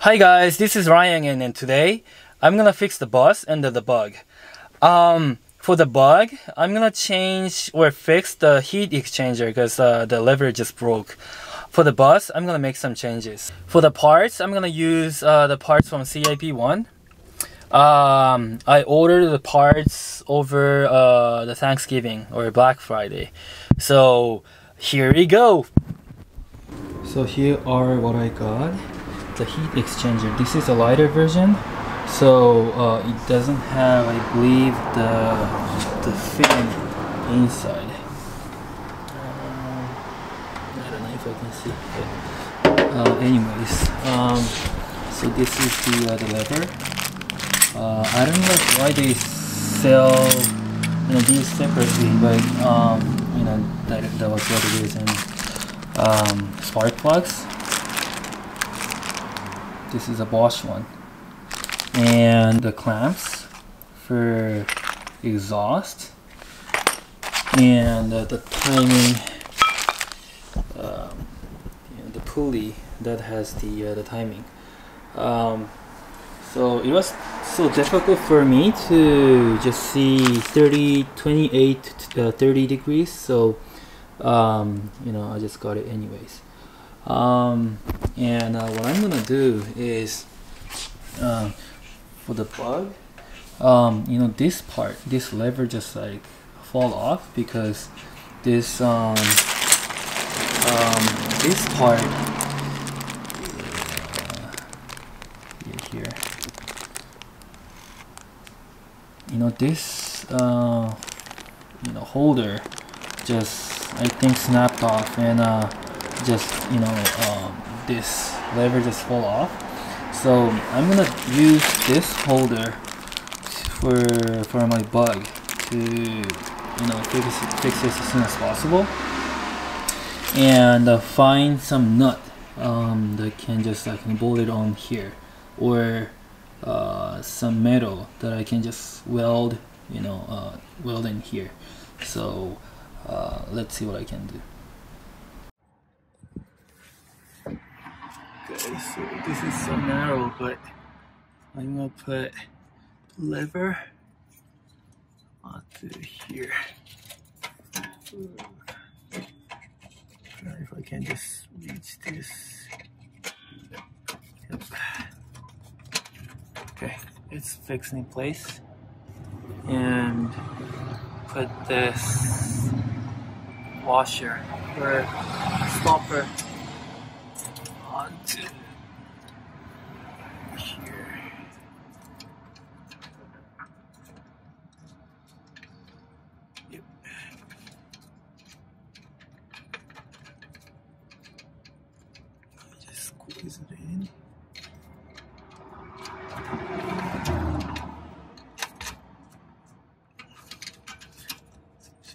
Hi guys, this is Ryan again, and today I'm gonna fix the bus and the bug. For the bug, I'm gonna change or fix the heat exchanger because the lever just broke. For the bus, I'm gonna make some changes. For the parts, I'm gonna use the parts from CIP1. I ordered the parts over the Thanksgiving or Black Friday. So here we go. So here are what I got. The heat exchanger. This is a lighter version, so it doesn't have, I believe, the fitting inside. I don't know if I can see it. Anyways, so this is the lever. I don't know why they sell these separately, but that was what it is. And spark plugs. This is a Bosch one, and the clamps for exhaust, and the timing, the pulley that has the timing. So it was so difficult for me to just see 28 to 30 degrees. So I just got it anyways. And what I'm gonna do is for the plug, this part, this lever just like fall off because this this part here, this holder just, I think, snapped off, and just this lever just fall off. So I'm gonna use this holder for my bug to fix this as soon as possible, and find some nut that can just bolt it on here, or some metal that I can just weld weld in here. So let's see what I can do. Okay, so this is so narrow, but I'm gonna put the lever onto here. If I can just reach this. Yep. Okay, it's fixed in place. And put this washer or stopper onto here. Yep. Just squeeze it in.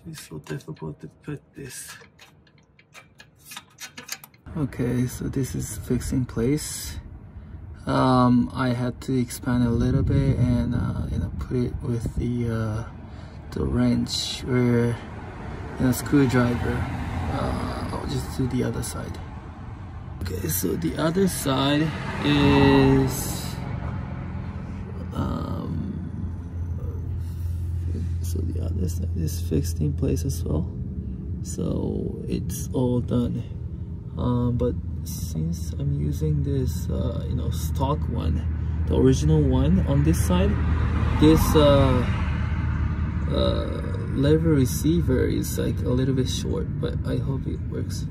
It's so difficult to put this. Okay, so this is fixed in place. I had to expand a little bit and put it with the wrench or screwdriver. I'll just do the other side. Okay, so the other side is so the other side is fixed in place as well. So it's all done. But since I'm using this stock one, the original one on this side, this lever receiver is like a little bit short, but I hope it works.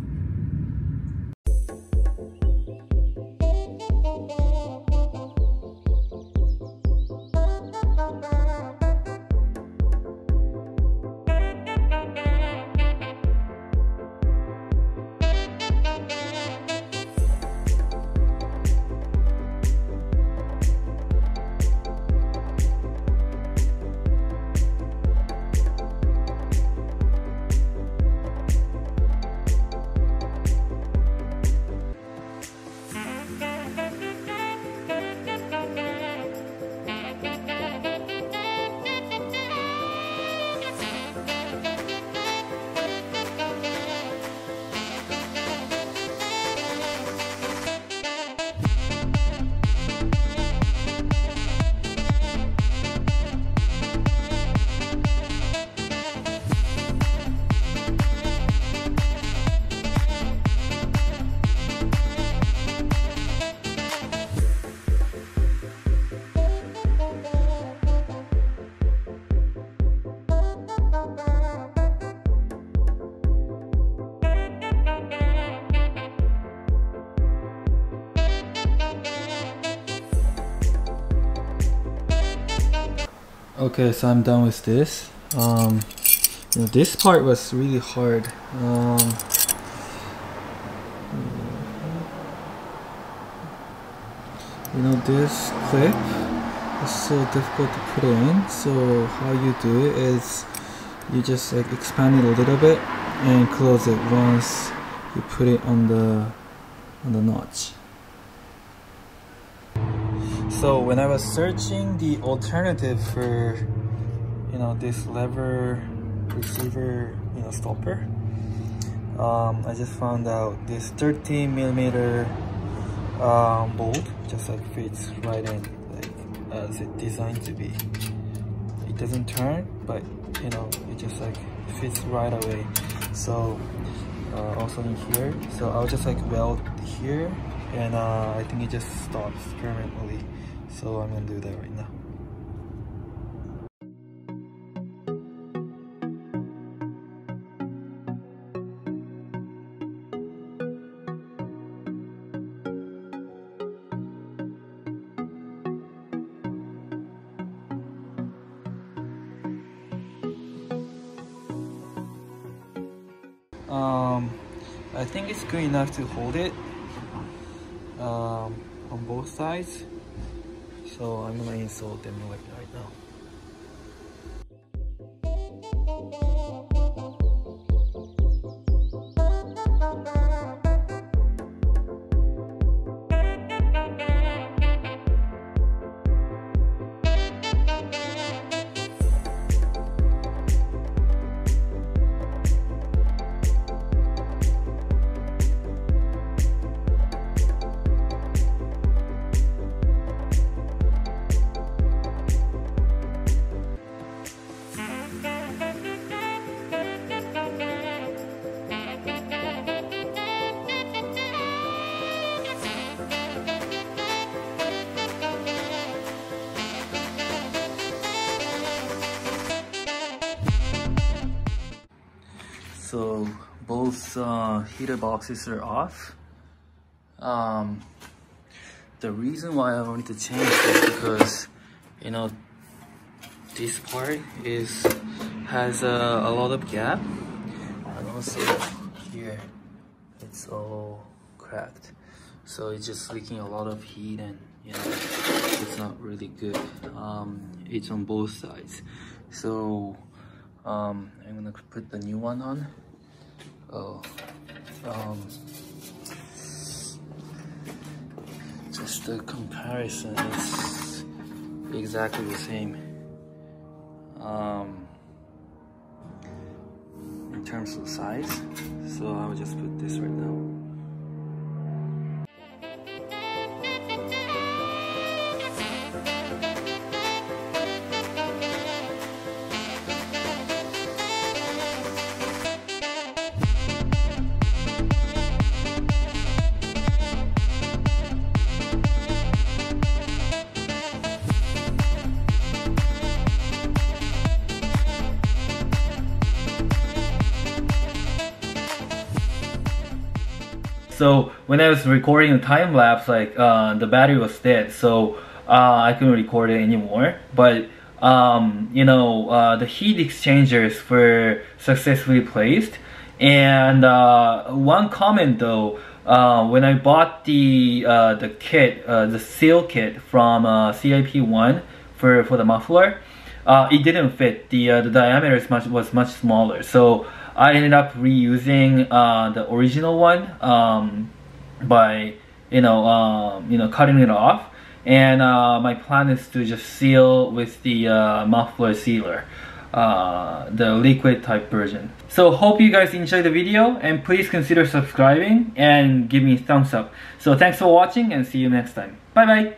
Okay, so I'm done with this. This part was really hard. This clip is so difficult to put in. So how you do it is you just like expand it a little bit and close it once you put it on the notch. So when I was searching the alternative for this lever receiver stopper, I just found out this 13mm bolt just like fits right in, like as it's designed to be. It doesn't turn, but it just like fits right away. So also in here, so I'll just like weld here, and I think it just stops permanently. So I'm gonna do that right now. I think it's good enough to hold it on both sides, so I'm gonna install them right now. So both heater boxes are off. The reason why I wanted to change is because this part has a lot of gap, and also here it's all cracked, so it's just leaking a lot of heat, and it's not really good. It's on both sides, so I'm gonna put the new one on. Just the comparison is exactly the same in terms of size, so I will just put this right now. So when I was recording a time lapse, like the battery was dead, so I couldn't record it anymore. But the heat exchangers were successfully placed. And one comment though, when I bought the kit, the seal kit from CIP1 for the muffler, it didn't fit. The diameter was much smaller, so I ended up reusing the original one by cutting it off, and my plan is to just seal with the muffler sealer, the liquid type version. So hope you guys enjoyed the video, and please consider subscribing and give me a thumbs up. So thanks for watching, and see you next time. Bye bye.